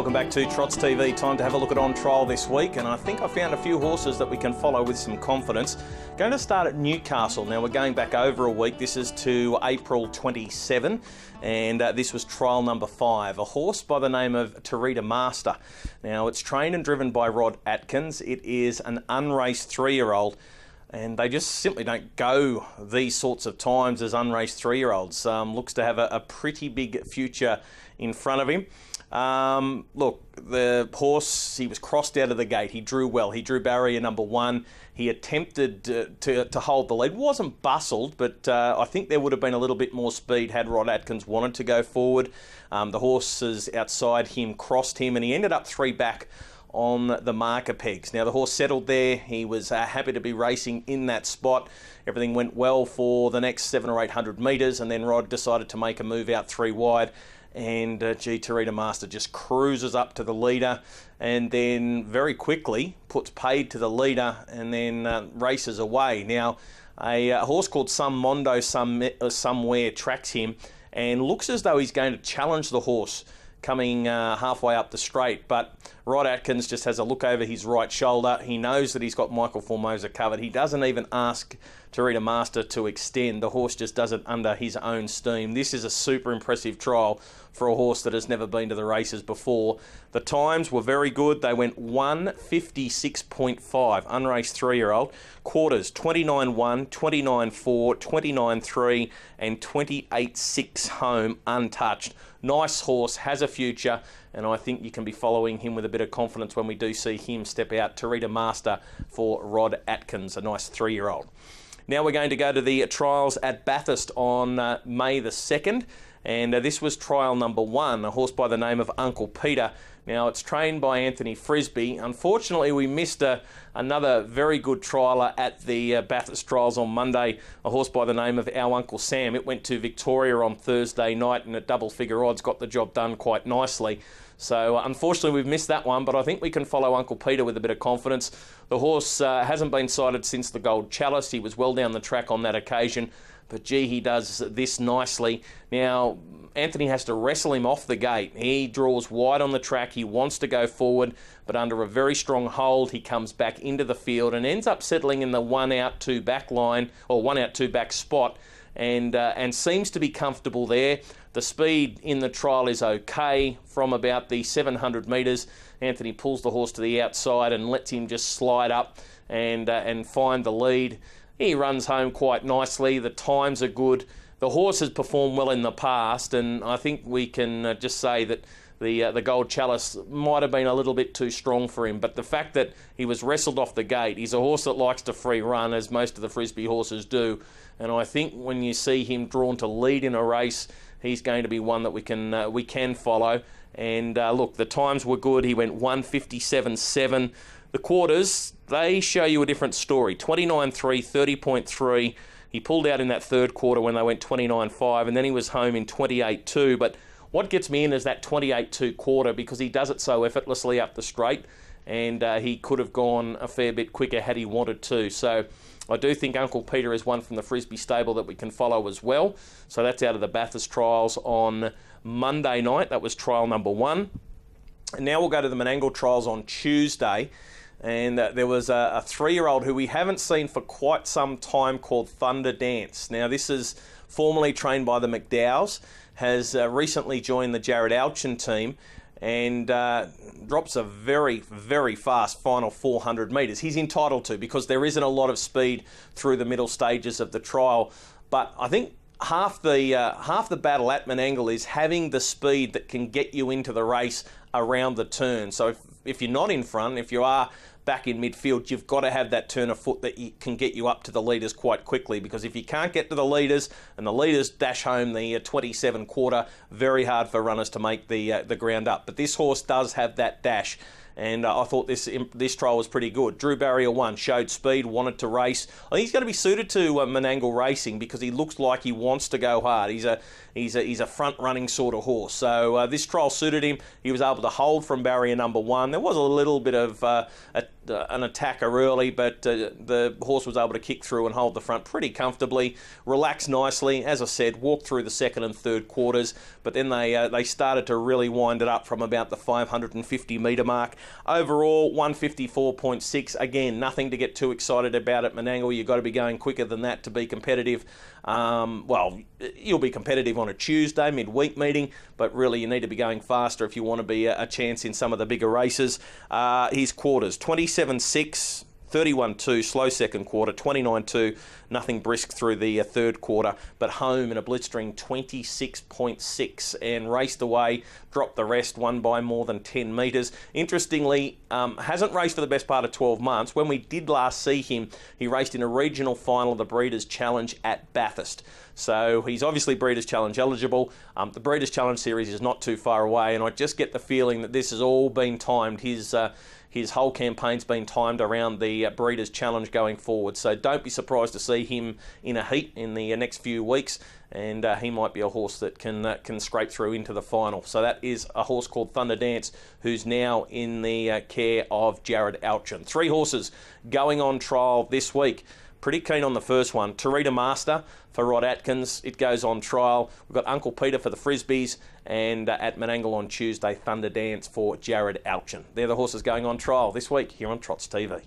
Welcome back to Trots TV. Time to have a look at On Trial this week, and I think I found a few horses that we can follow with some confidence. Going to start at Newcastle. Now we're going back over a week. This is to April 27, and this was trial number 5. A horse by the name of Terita Master. Now it's trained and driven by Rod Atkins. It is an unraced 3-year-old. And they just simply don't go these sorts of times as unraced 3-year-olds. Looks to have a pretty big future in front of him. Look, the horse, he was crossed out of the gate. He drew well. He drew barrier number 1. He attempted to hold the lead. Wasn't bustled, but I think there would have been a little bit more speed had Rod Atkins wanted to go forward. The horses outside him crossed him, and he ended up 3 back on the marker pegs. Now the horse settled there. He was happy to be racing in that spot. Everything went well for the next 700 or 800 metres, and then Rod decided to make a move out 3 wide, and Terita Master just cruises up to the leader, and then very quickly puts paid to the leader, and then races away. Now a horse called Some Mondo Somewhere tracks him and looks as though he's going to challenge the horse coming halfway up the straight, but Rod Atkins just has a look over his right shoulder. He knows that he's got Michael Formosa covered. He doesn't even ask Terita Master to extend. The horse just does it under his own steam. This is a super impressive trial for a horse that has never been to the races before. The times were very good. They went 1:56.5, unraced 3-year-old. Quarters 29.1, 29.4, 29.3 and 28.6 home untouched. Nice horse, has a future, and I think you can be following him with a bit of confidence when we do see him step out. Terita Master for Rod Atkins, a nice 3-year-old. Now we're going to go to the trials at Bathurst on May the 2nd. And this was trial number 1, a horse by the name of Uncle Peter. Now it's trained by Anthony Frisbee. Unfortunately, we missed another very good trialer at the Bathurst trials on Monday, a horse by the name of Our Uncle Sam. It went to Victoria on Thursday night, and at double figure odds got the job done quite nicely. So unfortunately we've missed that one, but I think we can follow Uncle Peter with a bit of confidence. The horse hasn't been sighted since the Gold Chalice. He was well down the track on that occasion, but gee, he does this nicely. Now, Anthony has to wrestle him off the gate. He draws wide on the track. He wants to go forward, but under a very strong hold, he comes back into the field and ends up settling in the 1-out, 2-back line, or 1-out, 2-back spot, and seems to be comfortable there. The speed in the trial is okay from about the 700 metres. Anthony pulls the horse to the outside and lets him just slide up and find the lead. He runs home quite nicely. The times are good. The horse has performed well in the past, and I think we can just say that the Gold Chalice might have been a little bit too strong for him. But the fact that he was wrestled off the gate, he's a horse that likes to free run, as most of the Frisbee horses do. And I think when you see him drawn to lead in a race, he's going to be one that we can follow. And look, the times were good. He went 1:57.7. The quarters, they show you a different story. 29.3, 30.3. He pulled out in that third quarter when they went 29.5, and then he was home in 28.2. But what gets me in is that 28.2 quarter, because he does it so effortlessly up the straight, and he could have gone a fair bit quicker had he wanted to. So I do think Uncle Peter is one from the Frisbee stable that we can follow as well. So that's out of the Bathurst trials on Monday night. That was trial number 1. And now we'll go to the Menangle trials on Tuesday. And there was a 3-year-old who we haven't seen for quite some time called Thunder Dance. Now this is formerly trained by the McDowells, has recently joined the Jared Alchin team, and drops a very, very fast final 400 metres. He's entitled to, because there isn't a lot of speed through the middle stages of the trial. But I think half the battle at Menangle is having the speed that can get you into the race around the turn. So if you're not in front, if you are back in midfield, you've got to have that turn of foot that can get you up to the leaders quite quickly, because if you can't get to the leaders and the leaders dash home the 27 quarter, very hard for runners to make the ground up. But this horse does have that dash, and I thought this trial was pretty good. Drew barrier 1, showed speed, wanted to race. I think he's going to be suited to Menangle Racing because he looks like he wants to go hard. He's a front-running sort of horse. So this trial suited him. He was able to hold from barrier number 1. There was a little bit of an attacker early, but the horse was able to kick through and hold the front pretty comfortably, relaxed nicely. As I said, walked through the second and third quarters, but then they started to really wind it up from about the 550 metre mark. Overall, 154.6. Again, nothing to get too excited about at Menangle. You've got to be going quicker than that to be competitive. Well, you'll be competitive on a Tuesday, midweek meeting, but really you need to be going faster if you want to be a chance in some of the bigger races. His quarters, 27.6, 31.2, slow second quarter, 29.2, nothing brisk through the third quarter, but home in a blistering 26.6 and raced away, dropped the rest, won by more than 10 metres. Interestingly, hasn't raced for the best part of 12 months. When we did last see him, he raced in a regional final of the Breeders' Challenge at Bathurst. So he's obviously Breeders' Challenge eligible. The Breeders' Challenge series is not too far away, and I just get the feeling that this has all been timed. His whole campaign's been timed around the Breeders' Challenge going forward. So don't be surprised to see him in a heat in the next few weeks, and he might be a horse that can scrape through into the final. So that is a horse called Thunder Dance, who's now in the care of Jared Alchin. 3 horses going on trial this week. Pretty keen on the first one, Terita Master for Rod Atkins. It goes on trial. We've got Uncle Peter for the Frisbees, and at Menangle on Tuesday, Thunder Dance for Jared Alchin. They're the horses going on trial this week here on Trots TV.